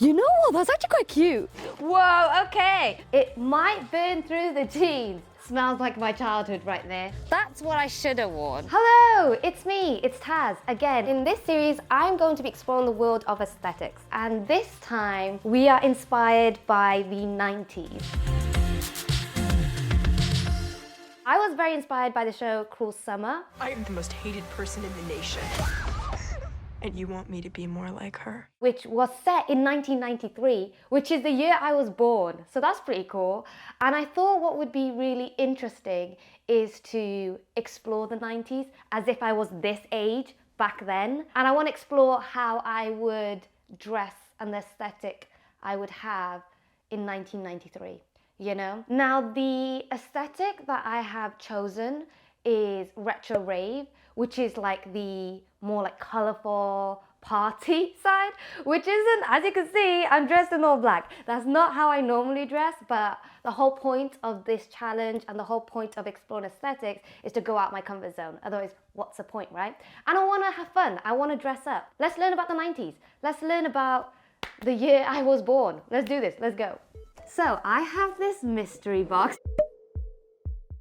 You know what? That's actually quite cute. Whoa, okay. It might burn through the jeans. Smells like my childhood right there. That's what I should have worn. Hello, it's me, it's Taz. Again, in this series, I'm going to be exploring the world of aesthetics. And this time, we are inspired by the 90s. I was very inspired by the show Cruel Summer. I am the most hated person in the nation. And you want me to be more like her? Which was set in 1993, which is the year I was born. So that's pretty cool. And I thought what would be really interesting is to explore the 90s as if I was this age back then. And I want to explore how I would dress and the aesthetic I would have in 1993, you know? Now, the aesthetic that I have chosen is retro rave, which is like the more like colorful party side, which isn't, as you can see, I'm dressed in all black. That's not how I normally dress, but the whole point of this challenge and the whole point of exploring aesthetics is to go out my comfort zone. Otherwise, what's the point, right? And I want to have fun. I want to dress up. Let's learn about the 90s. Let's learn about the year I was born. Let's do this. Let's go. So I have this mystery box.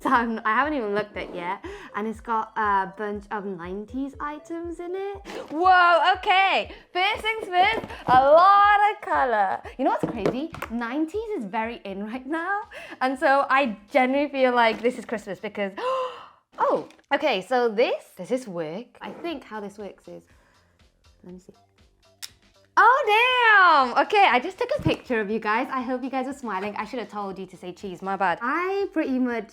I haven't even looked at it yet, and it's got a bunch of 90s items in it. Whoa, okay. First things first, a lot of color. You know what's crazy? 90s is very in right now, and so I genuinely feel like this is Christmas because, oh, okay, so does this work? I think how this works is, let me see. Oh, damn! Okay, I just took a picture of you guys. I hope you guys are smiling. I should have told you to say cheese, my bad. I pretty much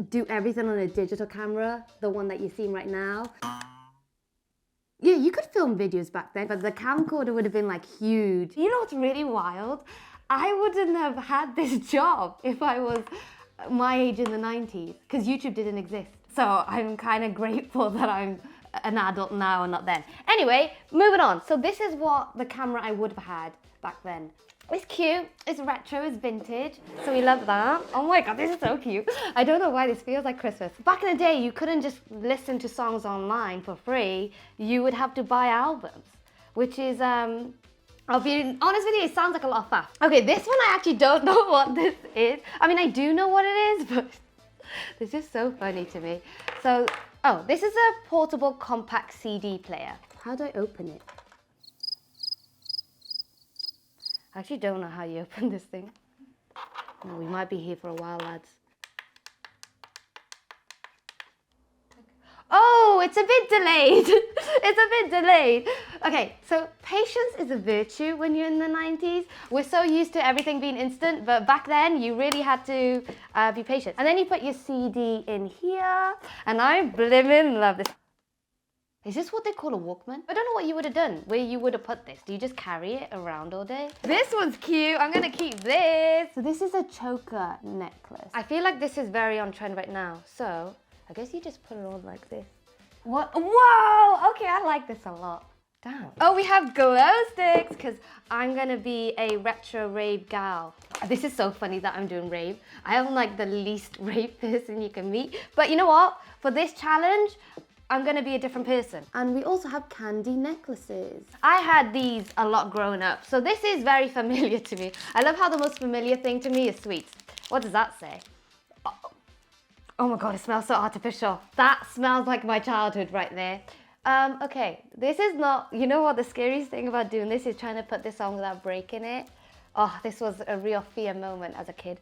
do everything on a digital camera, the one that you're seeing right now. Yeah, you could film videos back then, but the camcorder would have been like huge. You know what's really wild? I wouldn't have had this job if I was my age in the 90s, because YouTube didn't exist. So I'm kind of grateful that I'm an adult now and not then. Anyway, moving on. So this is what the camera I would have had back then. It's cute, it's retro, it's vintage, so we love that. Oh my god, this is so cute. I don't know why this feels like Christmas. Back in the day, you couldn't just listen to songs online for free. You would have to buy albums, which is, I'll be honest with you, it sounds like a lot of faff. Okay, this one I actually don't know what this is. I mean, I do know what it is, but this is so funny to me. So, oh, this is a portable compact CD player. How do I open it? I actually don't know how you open this thing. No, we might be here for a while, lads. Oh, it's a bit delayed. It's a bit delayed. Okay, so patience is a virtue when you're in the 90s. We're so used to everything being instant, but back then you really had to be patient. And then you put your CD in here, and I blimmin' love this. Is this what they call a Walkman? I don't know what you would have done, where you would have put this. Do you just carry it around all day? This one's cute. I'm gonna keep this. So this is a choker necklace. I feel like this is very on trend right now. So I guess you just put it on like this. What? Whoa! Okay, I like this a lot. Damn. Oh, we have glow sticks because I'm gonna be a retro rave gal. This is so funny that I'm doing rave. I am like the least rave person you can meet. But you know what? For this challenge, I'm gonna be a different person. And we also have candy necklaces. I had these a lot growing up, so this is very familiar to me. I love how the most familiar thing to me is sweets. What does that say? Oh my god, it smells so artificial. That smells like my childhood right there. Okay, this is not, you know what the scariest thing about doing this is trying to put this on without breaking it. Oh, this was a real fear moment as a kid.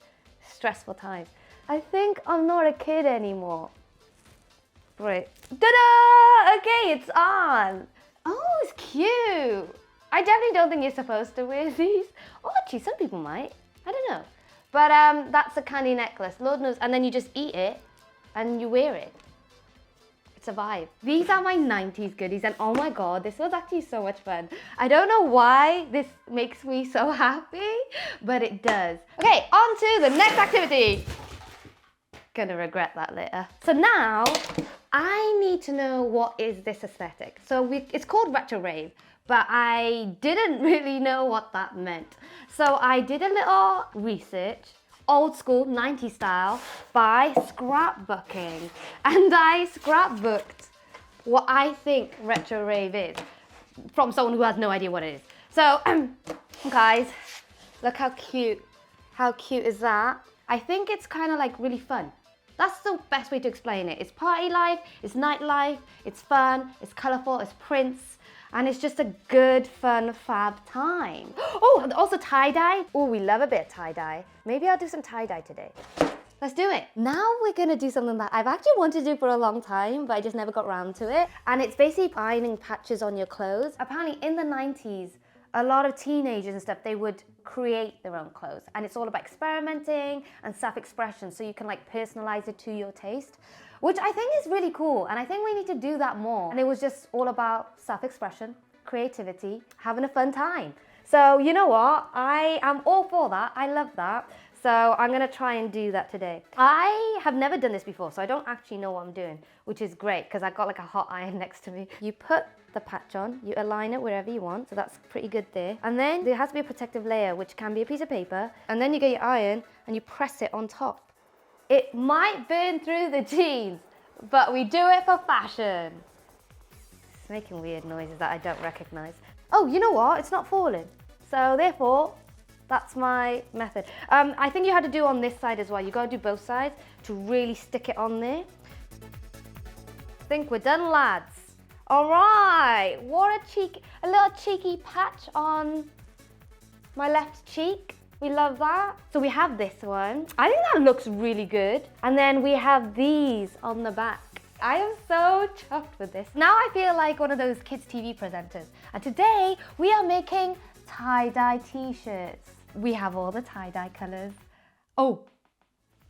Stressful times. I think I'm not a kid anymore. Right. Ta-da! Okay, it's on. Oh, it's cute. I definitely don't think you're supposed to wear these. Oh, actually, some people might. I don't know. But that's a candy necklace. Lord knows. And then you just eat it and you wear it. It's a vibe. These are my 90s goodies. And oh my god, this was actually so much fun. I don't know why this makes me so happy, but it does. Okay, on to the next activity. Gonna regret that later. So now, I need to know what is this aesthetic. So it's called retro rave, but I didn't really know what that meant. So I did a little research, old school 90s style, by scrapbooking. And I scrapbooked what I think retro rave is from someone who has no idea what it is. So Guys, look how cute. How cute is that? I think it's kind of like really fun. That's the best way to explain it. It's party life, it's nightlife, it's fun, it's colourful, it's prints, and it's just a good, fun, fab time. Oh, also tie-dye. Oh, we love a bit of tie-dye. Maybe I'll do some tie-dye today. Let's do it. Now we're gonna do something that I've actually wanted to do for a long time, but I just never got around to it. And it's basically ironing patches on your clothes. Apparently in the 90s, a lot of teenagers and stuff, they would create their own clothes. And it's all about experimenting and self-expression, so you can like personalize it to your taste, which I think is really cool. And I think we need to do that more. And it was just all about self-expression, creativity, having a fun time. So you know what? I am all for that. I love that. So I'm gonna try and do that today. I have never done this before, so I don't actually know what I'm doing, which is great because I've got like a hot iron next to me. You put the patch on, you align it wherever you want, so that's pretty good there. And then there has to be a protective layer, which can be a piece of paper, and then you get your iron and you press it on top. It might burn through the jeans, but we do it for fashion. It's making weird noises that I don't recognize. Oh, you know what? It's not falling. So therefore, that's my method. I think you had to do on this side as well. You gotta do both sides to really stick it on there. I think we're done, lads. All right, what a little cheeky patch on my left cheek. We love that. So we have this one. I think that looks really good. And then we have these on the back. I am so chuffed with this. Now I feel like one of those kids TV presenters. And today we are making tie-dye t-shirts. We have all the tie-dye colors. Oh,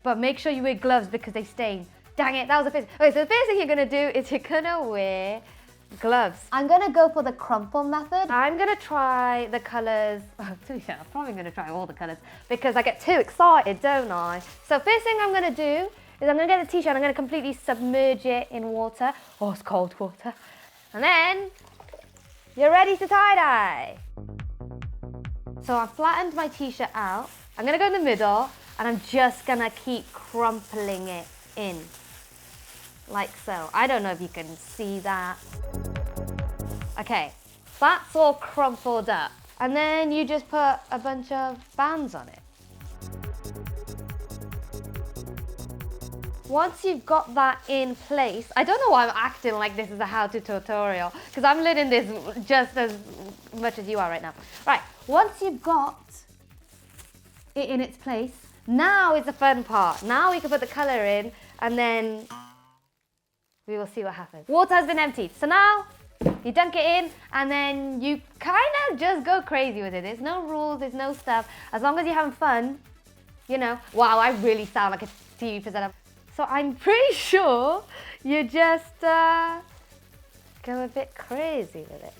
but make sure you wear gloves because they stain. Dang it, that was the first. Okay, so the first thing you're gonna do is you're gonna wear gloves. I'm gonna go for the crumple method. I'm gonna try the colors. I'm probably gonna try all the colors because I get too excited, don't I? So first thing I'm gonna do is I'm gonna get the t-shirt and I'm gonna completely submerge it in water. Oh, it's cold water. And then you're ready to tie-dye. So I've flattened my t-shirt out. I'm gonna go in the middle and I'm just gonna keep crumpling it in. Like so. I don't know if you can see that. Okay, that's all crumpled up. And then you just put a bunch of bands on it. Once you've got that in place, I don't know why I'm acting like this is a how-to tutorial, because I'm learning this just as much as you are right now. Right, once you've got it in its place, now is the fun part. Now we can put the color in and then we will see what happens. Water has been emptied, so now you dunk it in and then you kind of just go crazy with it. There's no rules, there's no stuff. As long as you're having fun, you know. Wow, I really sound like a TV presenter. So I'm pretty sure you just go a bit crazy with it.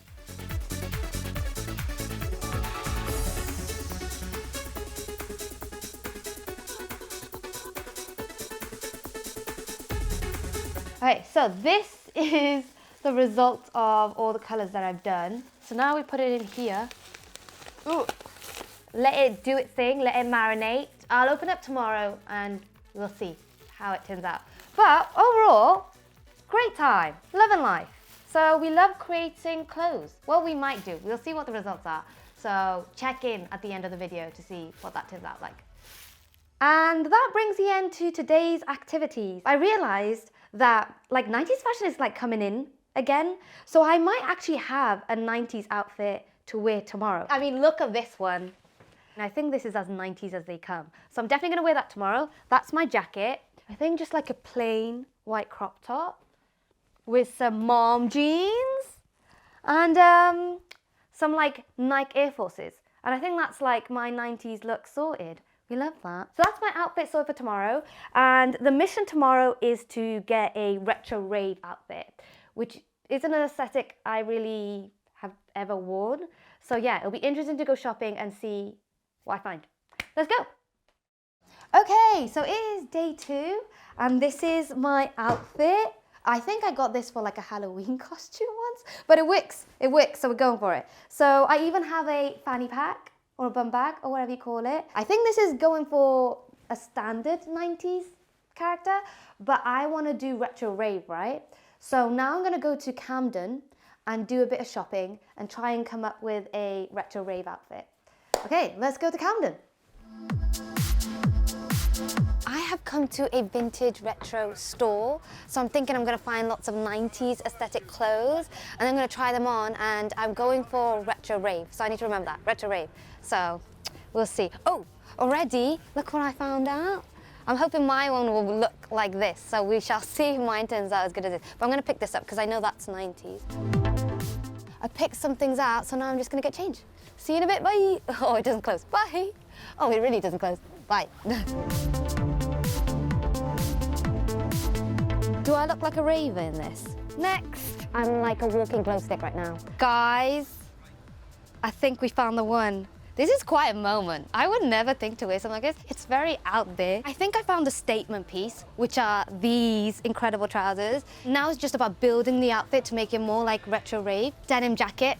Okay, so this is the result of all the colors that I've done. So now we put it in here. Ooh. Let it do its thing, let it marinate. I'll open up tomorrow and we'll see how it turns out. But overall, great time, loving life. So we love creating clothes. Well, we might do. We'll see what the results are. So check in at the end of the video to see what that turns out like. And that brings the end to today's activities. I realized that like 90s fashion is like coming in again. So I might actually have a 90s outfit to wear tomorrow. I mean, look at this one. And I think this is as 90s as they come. So I'm definitely gonna wear that tomorrow. That's my jacket. I think just like a plain white crop top with some mom jeans and some like Nike Air Forces. And I think that's like my 90s look sorted. We love that. So that's my outfit sorted for tomorrow. And the mission tomorrow is to get a retro rave outfit, which isn't an aesthetic I really have ever worn. So yeah, it'll be interesting to go shopping and see what I find. Let's go. Okay, so it is day 2 and this is my outfit. I think I got this for like a Halloween costume once, but it wicks, so we're going for it. So I even have a fanny pack or a bum bag or whatever you call it. I think this is going for a standard 90s character, but I want to do retro rave, right? So now I'm going to go to Camden and do a bit of shopping and try and come up with a retro rave outfit. Okay, let's go to Camden. I have come to a vintage retro store, so I'm thinking I'm gonna find lots of 90s aesthetic clothes, and I'm gonna try them on, and I'm going for retro rave, so I need to remember that, retro rave. So, we'll see. Oh, already, look what I found out. I'm hoping my one will look like this, so we shall see if mine turns out as good as this. But I'm gonna pick this up, because I know that's 90s. I picked some things out, so now I'm just gonna get changed. See you in a bit, bye. Oh, it doesn't close, bye. Oh, it really doesn't close, bye. Do I look like a raver in this? Next. I'm like a walking glow stick right now. Guys, I think we found the one. This is quite a moment. I would never think to wear something like this. It's very out there. I think I found a statement piece, which are these incredible trousers. Now it's just about building the outfit to make it more like retro rave. Denim jacket,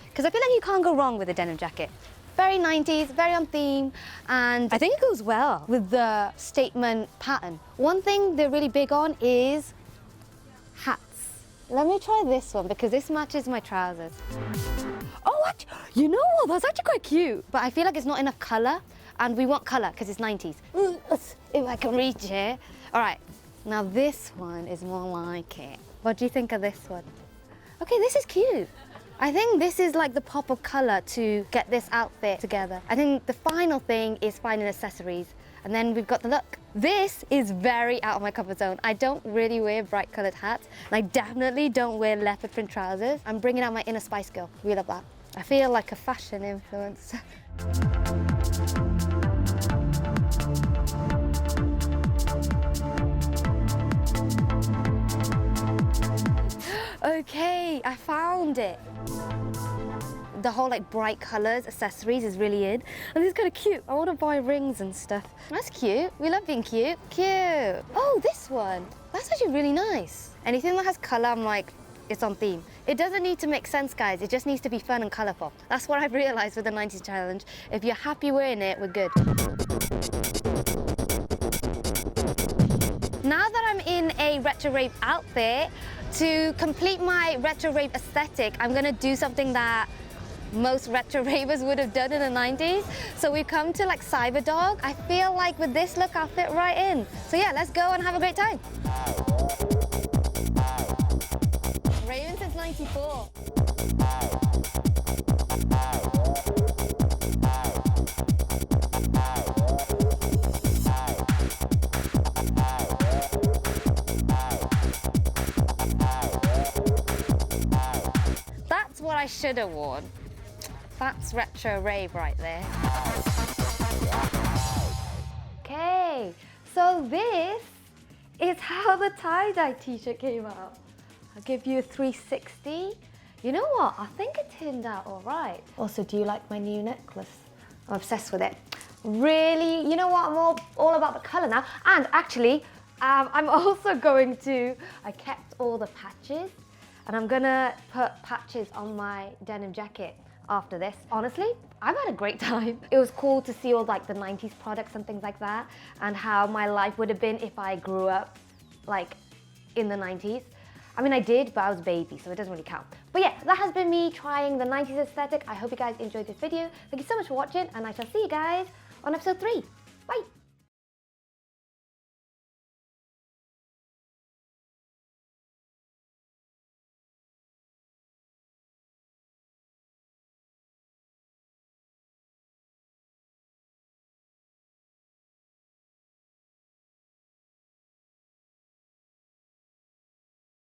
because I feel like you can't go wrong with a denim jacket. Very 90s, very on theme, and I think it goes well with the statement pattern. One thing they're really big on is hats. Let me try this one because this matches my trousers. Oh, you know what? That's actually quite cute. But I feel like it's not enough color, and we want color because it's 90s. If I can reach it. All right, now this one is more like it. What do you think of this one? Okay, this is cute. I think this is like the pop of color to get this outfit together. I think the final thing is finding accessories, and then we've got the look. This is very out of my comfort zone. I don't really wear bright colored hats, and I definitely don't wear leopard print trousers. I'm bringing out my inner Spice Girl. We love that. I feel like a fashion influencer. Okay, I found it. The whole like bright colors, accessories is really in. And this is kind of cute. I want to buy rings and stuff. That's cute. We love being cute. Cute. Oh, this one. That's actually really nice. Anything that has color, I'm like, it's on theme. It doesn't need to make sense, guys. It just needs to be fun and colorful. That's what I've realized with the 90s challenge. If you're happy wearing it, we're good. Now that I'm in a retro rave outfit, to complete my retro rave aesthetic, I'm gonna do something that most retro ravers would have done in the 90s. So we've come to like Cyberdog. I feel like with this look, I'll fit right in. So yeah, let's go and have a great time. Raving since 94. That's what I should have worn. That's retro rave right there. Okay, so this is how the tie-dye t-shirt came out. I'll give you a 360. You know what? I think it turned out all right. Also, do you like my new necklace? I'm obsessed with it. Really, you know what? I'm all about the color now. And actually, I'm also going to, I kept all the patches, and I'm gonna put patches on my denim jacket after this. Honestly, I've had a great time. It was cool to see all like the 90s products and things like that, and how my life would have been if I grew up like in the 90s. I mean, I did, but I was a baby, so it doesn't really count. But yeah, that has been me trying the 90s aesthetic. I hope you guys enjoyed this video. Thank you so much for watching, and I shall see you guys on episode 3.